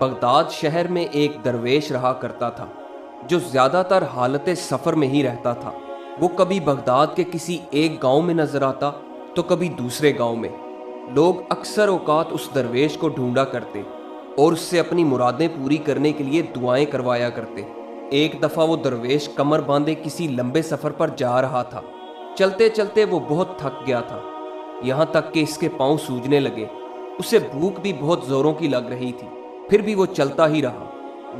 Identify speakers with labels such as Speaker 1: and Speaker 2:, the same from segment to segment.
Speaker 1: Baghdad शहर में एक दरवेश रहा करता था जो ज़्यादातर हालत सफ़र में ही रहता था। वो कभी बगदाद के किसी एक गांव में नजर आता तो कभी दूसरे गांव में। लोग अक्सर औकात उस दरवेश को ढूंढा करते और उससे अपनी मुरादें पूरी करने के लिए दुआएं करवाया करते। एक दफ़ा वो दरवेश कमर बांधे किसी लंबे सफ़र पर जा रहा था। चलते चलते वो बहुत थक गया था, यहाँ तक कि इसके पांव सूजने लगे। उसे भूख भी बहुत ज़ोरों की लग रही थी, फिर भी वो चलता ही रहा।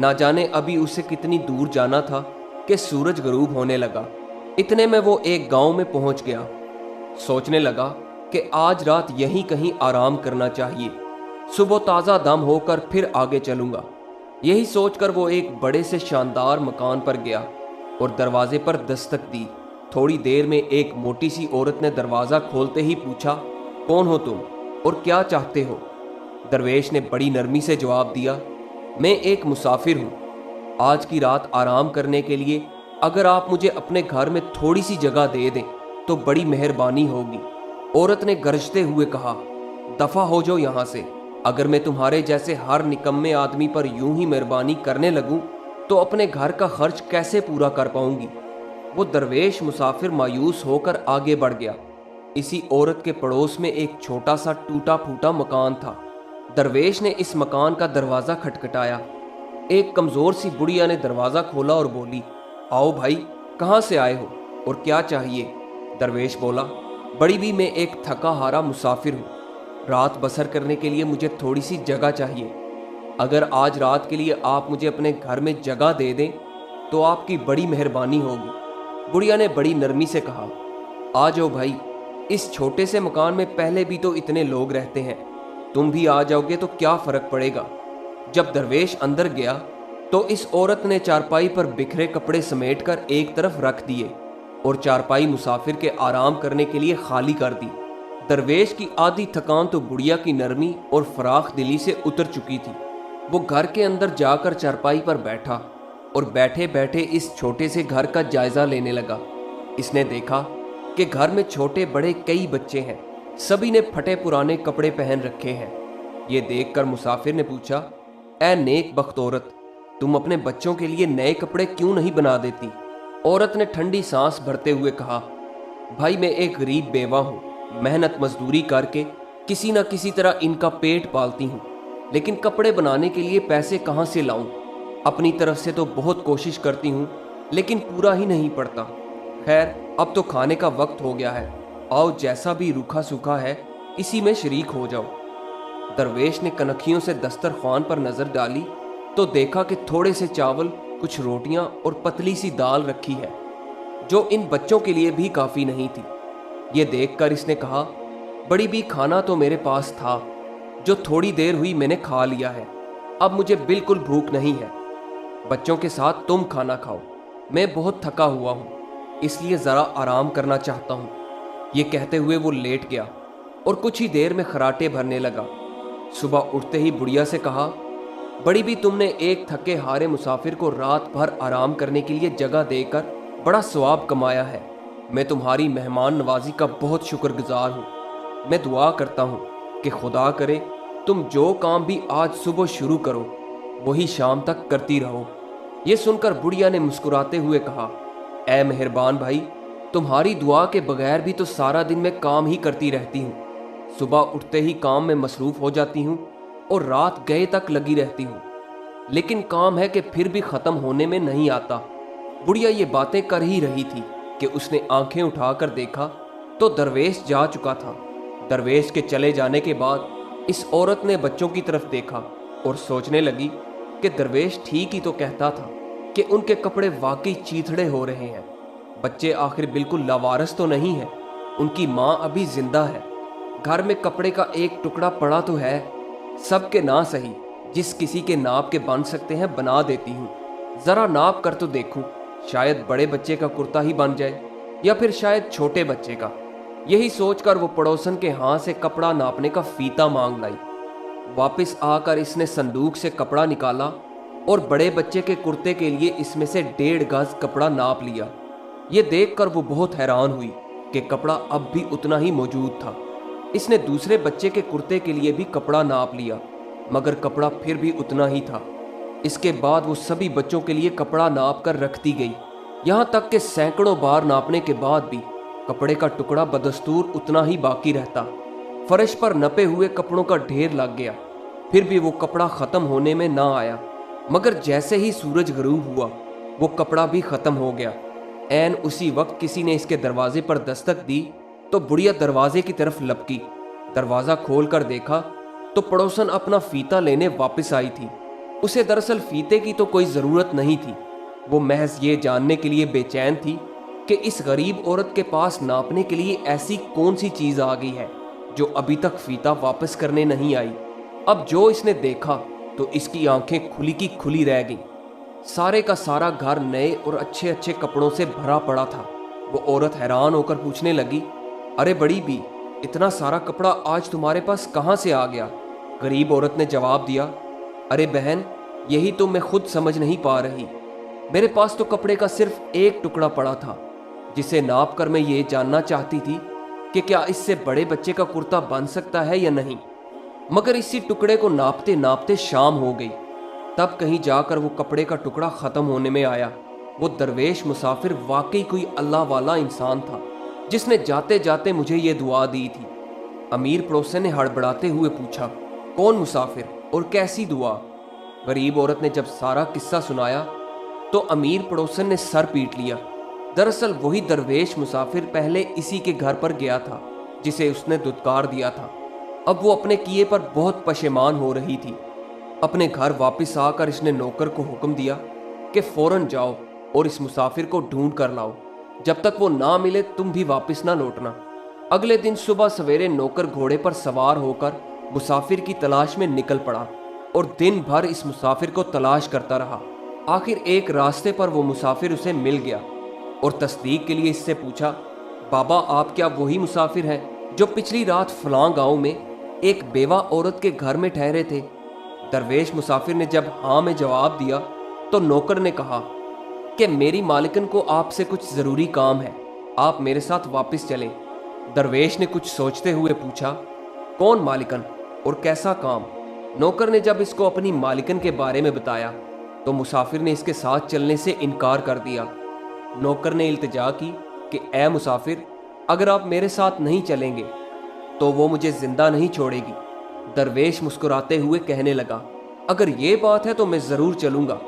Speaker 1: ना जाने अभी उसे कितनी दूर जाना था कि सूरज गरूब होने लगा। इतने में वो एक गांव में पहुंच गया। सोचने लगा कि आज रात यहीं कहीं आराम करना चाहिए, सुबह ताज़ा दम होकर फिर आगे चलूंगा। यही सोचकर वो एक बड़े से शानदार मकान पर गया और दरवाजे पर दस्तक दी। थोड़ी देर में एक मोटी सी औरत ने दरवाज़ा खोलते ही पूछा, कौन हो तुम और क्या चाहते हो? दरवेश ने बड़ी नरमी से जवाब दिया, मैं एक मुसाफिर हूँ। आज की रात आराम करने के लिए अगर आप मुझे अपने घर में थोड़ी सी जगह दे दें तो बड़ी मेहरबानी होगी। औरत ने गरजते हुए कहा, दफ़ा हो जाओ यहाँ से। अगर मैं तुम्हारे जैसे हर निकम्मे आदमी पर यूं ही मेहरबानी करने लगूं तो अपने घर का खर्च कैसे पूरा कर पाऊंगी? वो दरवेश मुसाफिर मायूस होकर आगे बढ़ गया। इसी औरत के पड़ोस में एक छोटा सा टूटा फूटा मकान था। दरवेश ने इस मकान का दरवाज़ा खटखटाया। एक कमज़ोर सी बुढ़िया ने दरवाज़ा खोला और बोली, आओ भाई, कहाँ से आए हो और क्या चाहिए? दरवेश बोला, बड़ी भी मैं एक थका हारा मुसाफिर हूँ। रात बसर करने के लिए मुझे थोड़ी सी जगह चाहिए। अगर आज रात के लिए आप मुझे अपने घर में जगह दे दें तो आपकी बड़ी मेहरबानी होगी। बुढ़िया ने बड़ी नरमी से कहा, आ जाओ भाई, इस छोटे से मकान में पहले भी तो इतने लोग रहते हैं, तुम भी आ जाओगे तो क्या फ़र्क पड़ेगा। जब दरवेश अंदर गया तो इस औरत ने चारपाई पर बिखरे कपड़े समेटकर एक तरफ रख दिए और चारपाई मुसाफिर के आराम करने के लिए खाली कर दी। दरवेश की आधी थकान तो बुढ़िया की नरमी और फराख दिली से उतर चुकी थी। वो घर के अंदर जाकर चारपाई पर बैठा और बैठे बैठे इस छोटे से घर का जायजा लेने लगा। इसने देखा कि घर में छोटे बड़े कई बच्चे हैं, सभी ने फटे पुराने कपड़े पहन रखे हैं। ये देखकर मुसाफिर ने पूछा, ऐ नेक बख्त औरत, तुम अपने बच्चों के लिए नए कपड़े क्यों नहीं बना देती? औरत ने ठंडी सांस भरते हुए कहा, भाई मैं एक गरीब बेवा हूँ, मेहनत मजदूरी करके किसी न किसी तरह इनका पेट पालती हूँ, लेकिन कपड़े बनाने के लिए पैसे कहाँ से लाऊं? अपनी तरफ से तो बहुत कोशिश करती हूँ लेकिन पूरा ही नहीं पड़ता। खैर, अब तो खाने का वक्त हो गया है, आओ जैसा भी रूखा सूखा है इसी में शरीक हो जाओ। दरवेश ने कनखियों से दस्तरखान पर नजर डाली तो देखा कि थोड़े से चावल, कुछ रोटियां और पतली सी दाल रखी है जो इन बच्चों के लिए भी काफी नहीं थी। ये देखकर इसने कहा, बड़ी भी खाना तो मेरे पास था जो थोड़ी देर हुई मैंने खा लिया है, अब मुझे बिल्कुल भूख नहीं है। बच्चों के साथ तुम खाना खाओ, मैं बहुत थका हुआ हूँ इसलिए ज़रा आराम करना चाहता हूँ। ये कहते हुए वो लेट गया और कुछ ही देर में खराटे भरने लगा। सुबह उठते ही बुढ़िया से कहा, बड़ी भी तुमने एक थके हारे मुसाफिर को रात भर आराम करने के लिए जगह देकर बड़ा सवाब कमाया है। मैं तुम्हारी मेहमान नवाजी का बहुत शुक्रगुजार हूँ। मैं दुआ करता हूँ कि खुदा करे तुम जो काम भी आज सुबह शुरू करो वही शाम तक करती रहो। ये सुनकर बुढ़िया ने मुस्कुराते हुए कहा, ऐ मेहरबान भाई, तुम्हारी दुआ के बगैर भी तो सारा दिन मैं काम ही करती रहती हूँ। सुबह उठते ही काम में मसरूफ़ हो जाती हूँ और रात गए तक लगी रहती हूँ, लेकिन काम है कि फिर भी ख़त्म होने में नहीं आता। बुढ़िया ये बातें कर ही रही थी कि उसने आंखें उठाकर देखा तो दरवेश जा चुका था। दरवेश के चले जाने के बाद इस औरत ने बच्चों की तरफ देखा और सोचने लगी कि दरवेश ठीक ही तो कहता था कि उनके कपड़े वाकई चीथड़े हो रहे हैं। बच्चे आखिर बिल्कुल लावारस तो नहीं है, उनकी माँ अभी जिंदा है। घर में कपड़े का एक टुकड़ा पड़ा तो है, सबके ना सही, जिस किसी के नाप के बन सकते हैं बना देती हूँ। ज़रा नाप कर तो देखूँ, शायद बड़े बच्चे का कुर्ता ही बन जाए या फिर शायद छोटे बच्चे का। यही सोचकर वो पड़ोसन के हाथ से कपड़ा नापने का फीता मांग लाई। वापस आकर इसने संदूक से कपड़ा निकाला और बड़े बच्चे के कुर्ते के लिए इसमें से 1.5 गज कपड़ा नाप लिया। ये देखकर वो बहुत हैरान हुई कि कपड़ा अब भी उतना ही मौजूद था। इसने दूसरे बच्चे के कुर्ते के लिए भी कपड़ा नाप लिया मगर कपड़ा फिर भी उतना ही था। इसके बाद वो सभी बच्चों के लिए कपड़ा नाप कर रखती गई। यहाँ तक कि सैकड़ों बार नापने के बाद भी कपड़े का टुकड़ा बदस्तूर उतना ही बाकी रहता। फर्श पर नपे हुए कपड़ों का ढेर लग गया, फिर भी वो कपड़ा खत्म होने में ना आया। मगर जैसे ही सूरज गरूब हुआ, वो कपड़ा भी खत्म हो गया। ऐन उसी वक्त किसी ने इसके दरवाजे पर दस्तक दी तो बुढ़िया दरवाजे की तरफ लपकी। दरवाजा खोल कर देखा तो पड़ोसन अपना फीता लेने वापस आई थी। उसे दरअसल फीते की तो कोई जरूरत नहीं थी। वो महज ये जानने के लिए बेचैन थी कि इस गरीब औरत के पास नापने के लिए ऐसी कौन सी चीज आ गई है जो अभी तक फीता वापस करने नहीं आई। अब जो इसने देखा तो इसकी आंखें खुली की खुली रह गईं। सारे का सारा घर नए और अच्छे अच्छे कपड़ों से भरा पड़ा था। वो औरत हैरान होकर पूछने लगी, अरे बड़ी बी, इतना सारा कपड़ा आज तुम्हारे पास कहाँ से आ गया? गरीब औरत ने जवाब दिया, अरे बहन, यही तो मैं खुद समझ नहीं पा रही। मेरे पास तो कपड़े का सिर्फ एक टुकड़ा पड़ा था, जिसे नाप कर मैं ये जानना चाहती थी कि क्या इससे बड़े बच्चे का कुर्ता बन सकता है या नहीं। मगर इसी टुकड़े को नापते नापते शाम हो गई। तब कहीं जाकर वो कपड़े का टुकड़ा खत्म होने में आया। वो दरवेश मुसाफिर वाकई कोई अल्लाह वाला इंसान था, जिसने जाते जाते मुझे ये दुआ दी थी। अमीर पड़ोसन ने हड़बड़ाते हुए पूछा, कौन मुसाफिर और कैसी दुआ? गरीब औरत ने जब सारा किस्सा सुनाया तो अमीर पड़ोसन ने सर पीट लिया। दरअसल वही दरवेश मुसाफिर पहले इसी के घर पर गया था जिसे उसने दुत्कार दिया था। अब वो अपने किए पर बहुत पशेमान हो रही थी। अपने घर वापस आकर इसने नौकर को हुक्म दिया कि फौरन जाओ और इस मुसाफिर को ढूंढ कर लाओ। जब तक वो ना मिले तुम भी वापस ना लौटना। अगले दिन सुबह सवेरे नौकर घोड़े पर सवार होकर मुसाफिर की तलाश में निकल पड़ा और दिन भर इस मुसाफिर को तलाश करता रहा। आखिर एक रास्ते पर वो मुसाफिर उसे मिल गया और तस्दीक के लिए इससे पूछा, बाबा, आप क्या वही मुसाफिर हैं जो पिछली रात फलां गांव में एक बेवा औरत के घर में ठहरे थे? दरवेश मुसाफिर ने जब हाँ में जवाब दिया तो नौकर ने कहा कि मेरी मालिकन को आपसे कुछ ज़रूरी काम है, आप मेरे साथ वापस चलें। दरवेश ने कुछ सोचते हुए पूछा, कौन मालिकन और कैसा काम? नौकर ने जब इसको अपनी मालिकन के बारे में बताया तो मुसाफिर ने इसके साथ चलने से इनकार कर दिया। नौकर ने इल्तिजा की कि ए मुसाफिर, अगर आप मेरे साथ नहीं चलेंगे तो वो मुझे जिंदा नहीं छोड़ेगी। दरवेश मुस्कुराते हुए कहने लगा, अगर ये बात है तो मैं ज़रूर चलूँगा।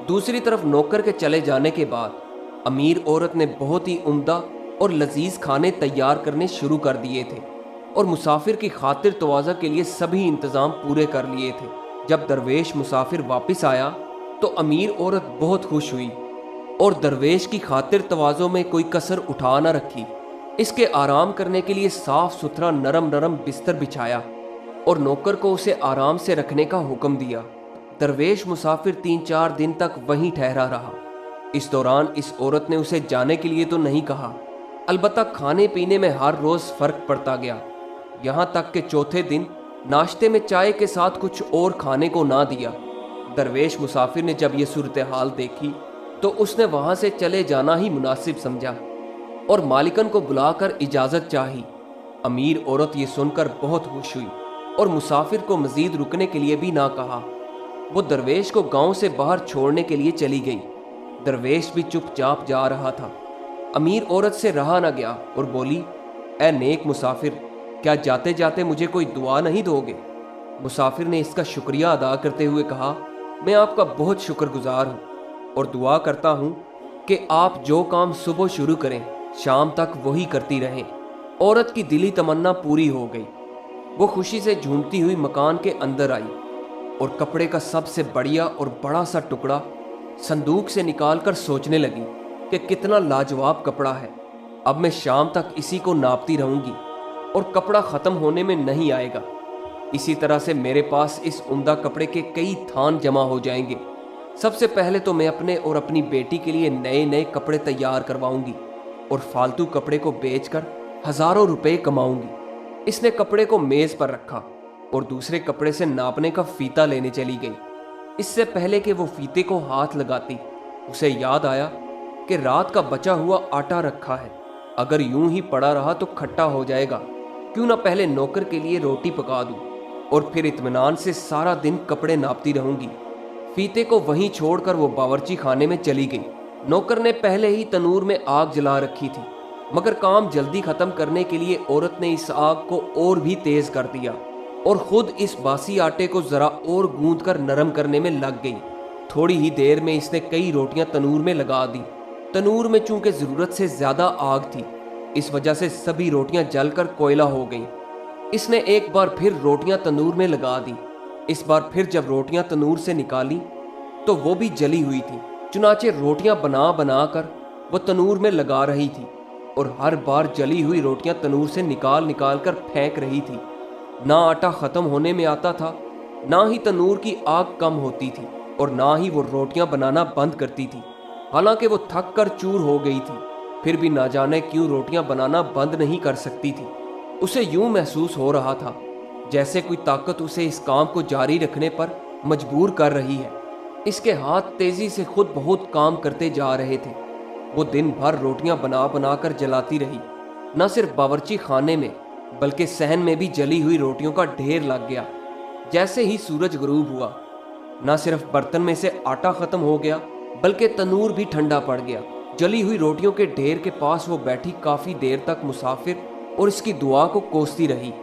Speaker 1: दूसरी तरफ नौकर के चले जाने के बाद अमीर औरत ने बहुत ही उम्दा और लजीज खाने तैयार करने शुरू कर दिए थे और मुसाफिर की खातिर तवाज़ा के लिए सभी इंतज़ाम पूरे कर लिए थे। जब दरवेश मुसाफिर वापस आया तो अमीर औरत बहुत खुश हुई और दरवेश की खातिर तवाज़ों में कोई कसर उठा न रखी। इसके आराम करने के लिए साफ सुथरा नरम नरम बिस्तर बिछाया और नौकर को उसे आराम से रखने का हुक्म दिया। दरवेश मुसाफिर 3-4 दिन तक वहीं ठहरा रहा। इस दौरान इस औरत ने उसे जाने के लिए तो नहीं कहा, अलबत्ता खाने पीने में हर रोज़ फ़र्क पड़ता गया। यहाँ तक कि चौथे दिन नाश्ते में चाय के साथ कुछ और खाने को ना दिया। दरवेश मुसाफिर ने जब ये सूरत हाल देखी तो उसने वहाँ से चले जाना ही मुनासिब समझा और मालिकन को बुलाकर इजाज़त चाही। अमीर औरत ये सुनकर बहुत खुश हुई और मुसाफिर को मज़ीद रुकने के लिए भी ना कहा। वो दरवेश को गांव से बाहर छोड़ने के लिए चली गई। दरवेश भी चुपचाप जा रहा था। अमीर औरत से रहा न गया और बोली, ए नेक मुसाफिर, क्या जाते जाते मुझे कोई दुआ नहीं दोगे? मुसाफिर ने इसका शुक्रिया अदा करते हुए कहा, मैं आपका बहुत शुक्रगुजार हूँ और दुआ करता हूँ कि आप जो काम सुबह शुरू करें शाम तक वही करती रहें। औरत की दिली तमन्ना पूरी हो गई। वो खुशी से झूमती हुई मकान के अंदर आई और कपड़े का सबसे बढ़िया और बड़ा सा टुकड़ा संदूक से निकालकर सोचने लगी कि कितना लाजवाब कपड़ा है। अब मैं शाम तक इसी को नापती रहूंगी और कपड़ा ख़त्म होने में नहीं आएगा। इसी तरह से मेरे पास इस उम्दा कपड़े के कई थान जमा हो जाएंगे। सबसे पहले तो मैं अपने और अपनी बेटी के लिए नए नए कपड़े तैयार करवाऊंगी और फालतू कपड़े को बेचकर हज़ारों रुपए कमाऊंगी। इसने कपड़े को मेज़ पर रखा और दूसरे कपड़े से नापने का फीता लेने चली गई। इससे पहले कि वो फीते को हाथ लगाती, उसे याद आया कि रात का बचा हुआ आटा रखा है। अगर यूं ही पड़ा रहा तो खट्टा हो जाएगा। क्यों ना पहले नौकर के लिए रोटी पका दूं। और फिर इत्मीनान से सारा दिन कपड़े नापती रहूंगी। फीते को वहीं छोड़कर वो बावर्ची खाने में चली गई। नौकर ने पहले ही तनूर में आग जला रखी थी, मगर काम जल्दी खत्म करने के लिए औरत ने इस आग को और भी तेज कर दिया और खुद इस बासी आटे को जरा और गूंद कर नरम करने में लग गई। थोड़ी ही देर में इसने कई रोटियां तनूर में लगा दी। तनूर में चूंकि जरूरत से ज्यादा आग थी, इस वजह से सभी रोटियां जलकर कोयला हो गईं। इसने एक बार फिर रोटियां तनूर में लगा दी। इस बार फिर जब रोटियां तनूर से निकाली तो वो भी जली हुई थी। चुनाचे रोटियां बना बना कर वो तनूर में लगा रही थी और हर बार जली हुई रोटियां तनूर से निकाल निकाल कर फेंक रही थी। ना आटा खत्म होने में आता था, ना ही तनूर की आग कम होती थी और ना ही वो रोटियां बनाना बंद करती थी। हालांकि वो थक कर चूर हो गई थी, फिर भी ना जाने क्यों रोटियां बनाना बंद नहीं कर सकती थी। उसे यूं महसूस हो रहा था जैसे कोई ताकत उसे इस काम को जारी रखने पर मजबूर कर रही है। इसके हाथ तेजी से खुद बहुत काम करते जा रहे थे। वो दिन भर रोटियां बना बना कर जलाती रही। न सिर्फ बावर्ची खाने में बल्कि सहन में भी जली हुई रोटियों का ढेर लग गया। जैसे ही सूरज गुरूब हुआ, न सिर्फ बर्तन में से आटा खत्म हो गया बल्कि तनूर भी ठंडा पड़ गया। जली हुई रोटियों के ढेर के पास वो बैठी काफी देर तक मुसाफिर और इसकी दुआ को कोसती रही।